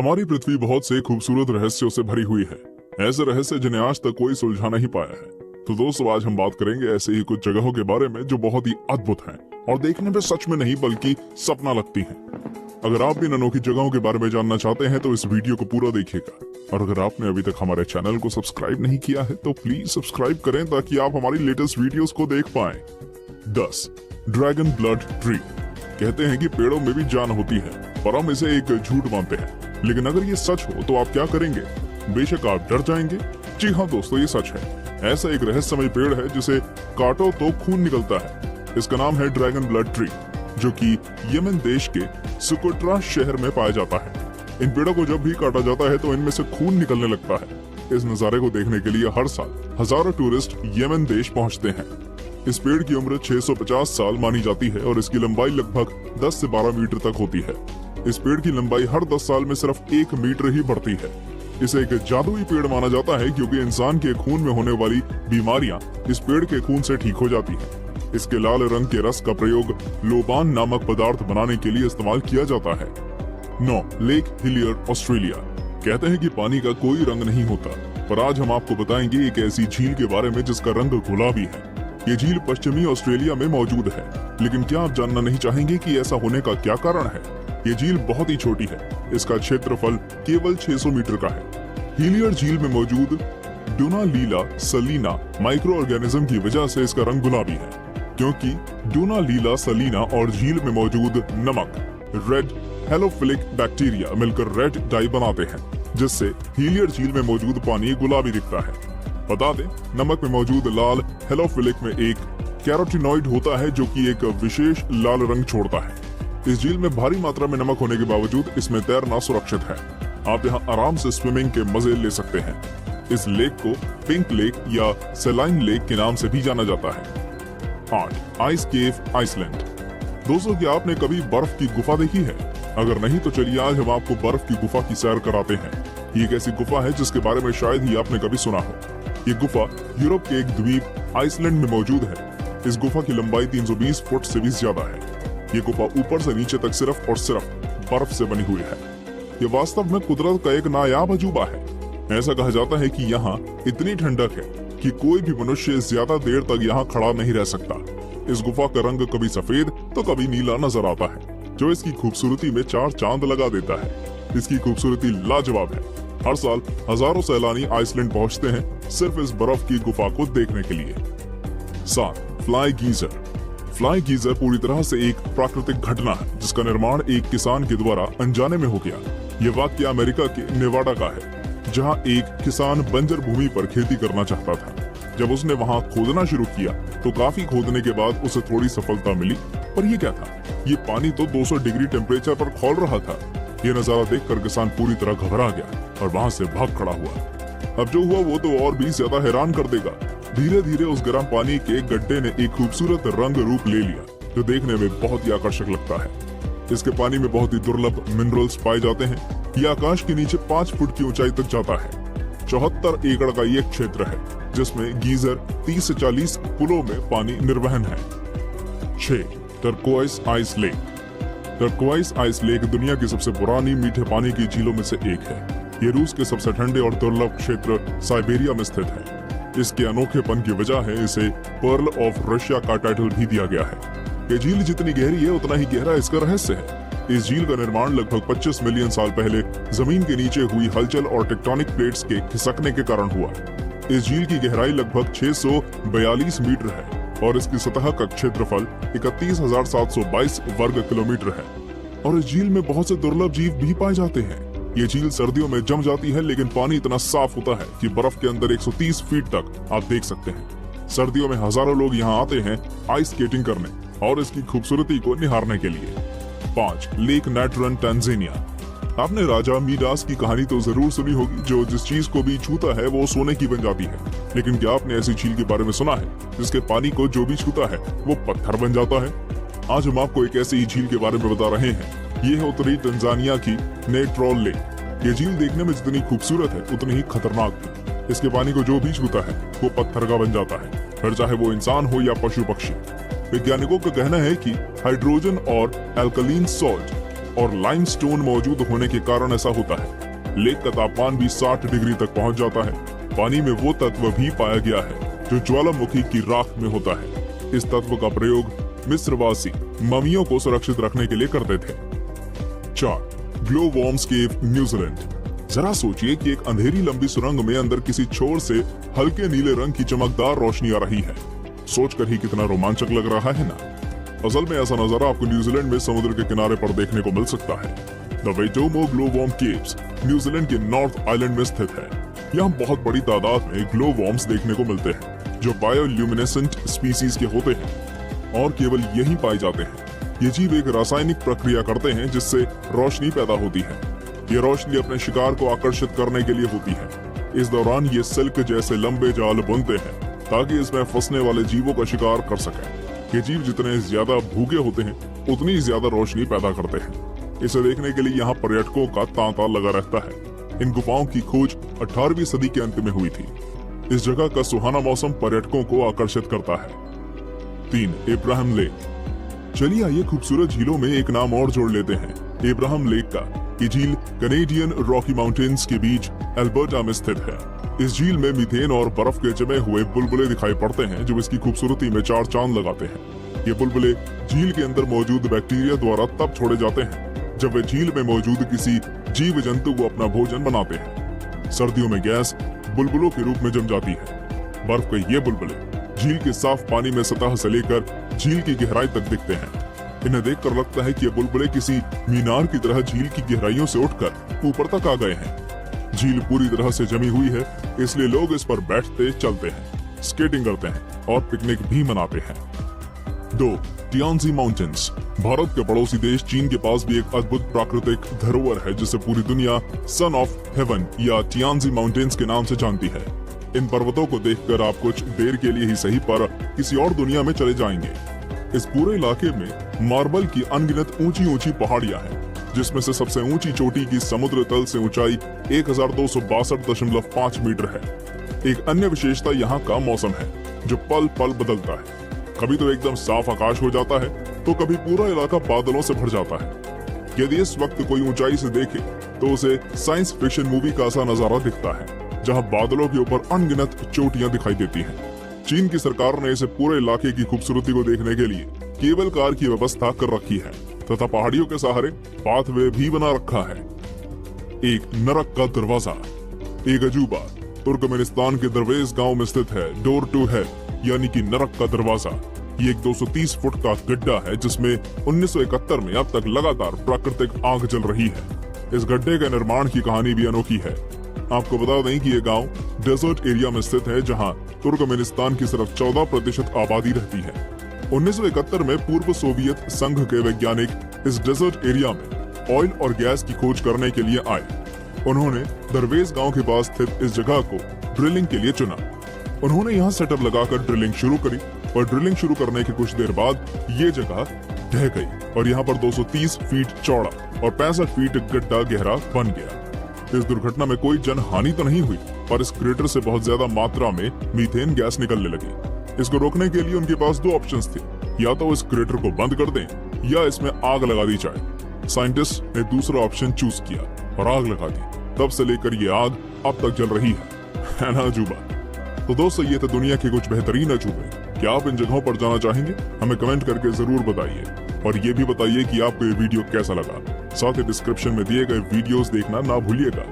हमारी पृथ्वी बहुत से खूबसूरत रहस्यों से भरी हुई है। ऐसे रहस्य जिन्हें आज तक कोई सुलझा नहीं पाया है। तो दोस्तों, आज हम बात करेंगे ऐसे ही कुछ जगहों के बारे में जो बहुत ही अद्भुत हैं और देखने में सच में नहीं बल्कि सपना लगती हैं। अगर आप भी इन अनोखी जगहों के बारे में जानना चाहते हैं तो इस वीडियो को पूरा देखिएगा। और अगर आपने अभी तक हमारे चैनल को सब्सक्राइब नहीं किया है तो प्लीज सब्सक्राइब करें ताकि आप हमारी लेटेस्ट वीडियोस को देख पाएं। 10. Dragon blood tree. कहते हैं कि पेड़ों में भी जान होती है, पर हम इसे एक झूठ मानते हैं। लेकिन अगर ये सच हो तो आप क्या करेंगे? बेशक आप डर जाएंगे। जी हाँ दोस्तों, ये सच है। ऐसा एक रहस्यमय पेड़ है जिसे काटो तो खून निकलता है। इसका नाम है ड्रैगन ब्लड ट्री, जो कि यमन देश के सुकोट्रा शहर में पाया जाता है। इन पेड़ों को जब भी काटा जाता है तो इनमें से खून निकलने लगता है। इस नजारे को देखने के लिए हर साल हजारों टूरिस्ट यमन देश पहुंचते हैं। इस पेड़ की उम्र 650 साल मानी जाती है और इसकी लंबाई लगभग 10 से 12 मीटर तक होती है। इस पेड़ की लंबाई हर 10 साल में सिर्फ 1 मीटर ही बढ़ती है। इसे एक जादुई पेड़ माना जाता है क्योंकि इंसान के खून में होने वाली बीमारियां इस पेड़ के खून से ठीक हो जाती हैं। इसके लाल रंग के रस का प्रयोग लोबान नामक पदार्थ बनाने के लिए इस्तेमाल किया जाता है। 9. Lake Hillier, Australia. कहते हैं कि पानी का कोई रंग नहीं होता, पर आज हम आपको बताएंगे एक ऐसी झील के बारे में जिसका रंग गुलाबी है। ये झील पश्चिमी ऑस्ट्रेलिया में मौजूद है। लेकिन क्या आप जानना नहीं चाहेंगे कि ऐसा होने का क्या कारण है? ये झील बहुत ही छोटी है। इसका क्षेत्रफल केवल 600 मीटर का है। हिलियर झील में मौजूद डूनालीला सलीना माइक्रो ऑर्गेनिज्म की वजह से इसका रंग गुलाबी है, क्योंकि डूनालीला सलीना और झील में मौजूद नमक रेड हेलोफिलिक बैक्टीरिया मिलकर रेड डाई बनाते हैं, जिससे हिलियर झील में मौजूद पानी गुलाबी दिखता है। बता दें, नमक में मौजूद लाल हेलोफिलिक में एक कैरोटीनॉइड होता है जो कि एक विशेष लाल रंग छोड़ता है। इस झील में भारी मात्रा में नमक होने के बावजूद इसमें तैरना सुरक्षित है। आप यहाँ आराम से स्विमिंग के मजे ले सकते हैं। इस लेक को पिंक लेक या सेलाइन लेक के नाम से भी जाना जाता है। 8. आइस केव, आइसलैंड। दोस्तों, क्या आपने कभी बर्फ की गुफा देखी है? अगर नहीं तो चलिए आज हम आपको बर्फ की गुफा की सैर कराते हैं। ये एक ऐसी गुफा है जिसके बारे में शायद ही आपने कभी सुना हो। ये गुफा यूरोप के एक द्वीप आइसलैंड में मौजूद है। इस गुफा की लंबाई 320 फुट से भी ज्यादा है। ये गुफा ऊपर से नीचे तक सिर्फ और सिर्फ बर्फ से बनी हुई है। ये वास्तव में कुदरत का एक नायाब अजूबा है। ऐसा कहा जाता है कि यहाँ इतनी ठंडक है कि कोई भी मनुष्य ज्यादा देर तक यहाँ खड़ा नहीं रह सकता। इस गुफा का रंग कभी सफेद तो कभी नीला नजर आता है, जो इसकी खूबसूरती में 4 चांद लगा देता है। इसकी खूबसूरती लाजवाब है। हर साल हजारों सैलानी आइसलैंड पहुंचते हैं सिर्फ इस बर्फ की गुफा को देखने के लिए। 7. Fly geyser. फ्लाई गीजर पूरी तरह से एक प्राकृतिक घटना है जिसका निर्माण एक किसान के द्वारा अनजाने में हो गया। ये वाकया अमेरिका के नेवाडा का है, जहां एक किसान बंजर भूमि पर खेती करना चाहता था। जब उसने वहां खोदना शुरू किया तो काफी खोदने के बाद उसे थोड़ी सफलता मिली। पर ये क्या था? ये पानी तो 200 डिग्री टेम्परेचर पर खौल रहा था। ये नजारा देखकर किसान पूरी तरह घबरा गया और वहाँ से भाग खड़ा हुआ। अब जो हुआ वो तो और भी ज्यादा हैरान कर देगा। धीरे धीरे उस गर्म पानी के गड्ढे ने एक खूबसूरत रंग रूप ले लिया, जो देखने में बहुत ही आकर्षक लगता है। इसके पानी में बहुत ही दुर्लभ मिनरल्स पाए जाते हैं। ये आकाश के नीचे 5 फुट की ऊंचाई तक जाता है। 74 एकड़ का ये क्षेत्र है जिसमें गीजर 30 से 40 पुलों में पानी निर्वहन है। 6. Turquoise ice lake. Turquoise ice lake दुनिया की सबसे पुरानी मीठे पानी की झीलों में से एक है। ये रूस के सबसे ठंडे और दुर्लभ क्षेत्र साइबेरिया में स्थित है। इसके अनोखेपन की वजह है इसे पर्ल ऑफ रशिया का टाइटल भी दिया गया है। ये झील जितनी गहरी है उतना ही गहरा इसका रहस्य है। इस झील का निर्माण लगभग 25 मिलियन साल पहले जमीन के नीचे हुई हलचल और टेक्टोनिक प्लेट्स के खिसकने के कारण हुआ। इस झील की गहराई लगभग 642 मीटर है और इसकी सतह का क्षेत्रफल 31,722 वर्ग किलोमीटर है। और इस झील में बहुत से दुर्लभ जीव भी पाए जाते हैं। ये झील सर्दियों में जम जाती है, लेकिन पानी इतना साफ होता है कि बर्फ के अंदर 130 फीट तक आप देख सकते हैं। सर्दियों में हजारों लोग यहाँ आते हैं आइस स्केटिंग करने और इसकी खूबसूरती को निहारने के लिए। 5. Lake Natron, Tanzania. आपने राजा मीडास की कहानी तो जरूर सुनी होगी, जो जिस चीज को भी छूता है वो सोने की बन जाती है। लेकिन क्या आपने ऐसी झील के बारे में सुना है जिसके पानी को जो भी छूता है वो पत्थर बन जाता है? आज हम आपको एक ऐसी झील के बारे में बता रहे हैं। ये है उत्तरी तंजानिया की नेट्रोल लेक। ये झील देखने में जितनी खूबसूरत है उतनी ही खतरनाक भी। इसके पानी को जो भी छूता है वो पत्थर का बन जाता है, फिर चाहे वो इंसान हो या पशु पक्षी। वैज्ञानिकों का कहना है कि हाइड्रोजन और एल्कलीन सॉल्ट और लाइमस्टोन मौजूद होने के कारण ऐसा होता है। लेक का तापमान भी 60 डिग्री तक पहुंच जाता है। पानी में वो तत्व भी पाया गया है जो ज्वालामुखी की राख में होता है। इस तत्व का प्रयोग मिस्रवासी ममियों को सुरक्षित रखने के लिए करते थे। 4. ग्लोवॉर्म्स केव, न्यूजीलैंड। जरा सोचिए कि एक अंधेरी लंबी सुरंग में अंदर किसी छोर से हल्के नीले रंग की चमकदार रोशनी आ रही है। सोचकर ही कितना रोमांचक लग रहा है ना। असल में ऐसा नजारा आपको न्यूजीलैंड में समुद्र के किनारे पर देखने को मिल सकता है। द वेटोमो ग्लोवॉर्म केव्स न्यूजीलैंड के नॉर्थ आइलैंड में स्थित है। यहाँ बहुत बड़ी तादाद में ग्लोवॉर्म्स देखने को मिलते हैं जो बायोल्यूमिनेसेंट स्पीसीज के होते हैं और केवल यहीं पाए जाते हैं। ये जीव एक रासायनिक प्रक्रिया करते हैं जिससे रोशनी पैदा होती है। ये रोशनी अपने शिकार को आकर्षित करने के लिए होती है। इस दौरान ये सिल्क जैसे लंबे जाल बुनते हैं ताकि इसमें फंसने वाले जीवों का शिकार कर सकें। ये जीव जितने ज्यादा भूखे होते हैं उतनी ज्यादा रोशनी पैदा करते हैं। इसे देखने के लिए यहाँ पर्यटकों का तांता लगा रहता है। इन गुफाओं की खोज 18वीं सदी के अंत में हुई थी। इस जगह का सुहाना मौसम पर्यटकों को आकर्षित करता है। 3. इब्राहिम लेक। चलिए आइए खूबसूरत झीलों में एक नाम और जोड़ लेते हैं, इब्राहिम लेक का। ये झील कनेडियन रॉकी माउंटेन्स के बीच अल्बर्टा में स्थित है। इस झील में मीथेन और बर्फ के जमे हुए बुलबुले दिखाई पड़ते हैं जो इसकी खूबसूरती में 4 चांद लगाते हैं। ये बुलबुले झील के अंदर मौजूद बैक्टीरिया द्वारा तब छोड़े जाते हैं जब वे झील में मौजूद किसी जीव जंतु को अपना भोजन बनाते हैं। सर्दियों में गैस बुलबुलों के रूप में जम जाती है। बर्फ के ये बुलबुले झील के साफ पानी में सतह से लेकर झील की गहराई तक दिखते हैं। इन्हें देखकर लगता है कि ये बुलबुले किसी मीनार की तरह झील की गहराइयों से उठकर ऊपर तक आ गए हैं। झील पूरी तरह से जमी हुई है, इसलिए लोग इस पर बैठते, चलते हैं, स्केटिंग करते हैं और पिकनिक भी मनाते हैं। 2. टियानजी माउंटेन्स। भारत के पड़ोसी देश चीन के पास भी एक अद्भुत प्राकृतिक धरोहर है जिसे पूरी दुनिया सन ऑफ हेवन या टियानजी माउंटेन्स के नाम से जानती है। इन पर्वतों को देखकर आप कुछ देर के लिए ही सही पर किसी और दुनिया में चले जाएंगे। इस पूरे इलाके में मार्बल की अनगिनत ऊंची ऊंची पहाड़ियां हैं, जिसमें से सबसे ऊंची चोटी की समुद्र तल से ऊंचाई 1262.5 मीटर है। एक अन्य विशेषता यहाँ का मौसम है जो पल पल बदलता है। कभी तो एकदम साफ आकाश हो जाता है तो कभी पूरा इलाका बादलों से भर जाता है। यदि इस वक्त कोई ऊंचाई से देखे तो उसे साइंस फिक्शन मूवी का सा नजारा दिखता है जहां बादलों के ऊपर अनगिनत चोटियां दिखाई देती हैं। चीन की सरकार ने इसे पूरे इलाके की खूबसूरती को देखने के लिए केबल कार की व्यवस्था कर रखी है तथा पहाड़ियों के सहारे पाथवे भी बना रखा है। एक नरक का दरवाजा। एक अजूबा तुर्कमेनिस्तान के दरवेज गांव में स्थित है। डोर टू हेल यानी कि नरक का दरवाजा। ये एक 230 फुट का गड्ढा है जिसमें 1971 में अब तक लगातार प्राकृतिक आग जल रही है। इस गड्ढे के निर्माण की कहानी भी अनोखी है। आपको बता दें कि ये गांव डेजर्ट एरिया में स्थित है जहां तुर्कमेनिस्तान की सिर्फ 14% आबादी रहती है। 1971 में पूर्व सोवियत संघ के वैज्ञानिक इस डेजर्ट एरिया में ऑयल और गैस की खोज करने के लिए आए। उन्होंने दरवेज गांव के पास स्थित इस जगह को ड्रिलिंग के लिए चुना। उन्होंने यहाँ सेटअप लगाकर ड्रिलिंग शुरू करी और ड्रिलिंग शुरू करने के कुछ देर बाद ये जगह ढह गई और यहाँ पर 230 फीट चौड़ा और 65 फीट गड्ढा गहरा बन गया। इस दुर्घटना में कोई जनहानि तो नहीं हुई, पर इस क्रेटर से बहुत ज्यादा मात्रा में मीथेन गैस निकलने लगी। इसको रोकने के लिए उनके पास 2 ऑप्शंस थे, या तो इस क्रेटर को बंद कर दें या इसमें आग लगा दी जाए। साइंटिस्ट ने दूसरा ऑप्शन चूज किया और आग लगा दी। तब से लेकर ये आग अब तक जल रही है ना अजूबा। तो दोस्तों ये तो दुनिया के कुछ बेहतरीन अजूबे। क्या आप इन जगहों पर जाना चाहेंगे? हमें कमेंट करके जरूर बताइए और ये भी बताइए कि आपको ये वीडियो कैसा लगा। साथ ही डिस्क्रिप्शन में दिए गए वीडियोस देखना ना भूलिएगा।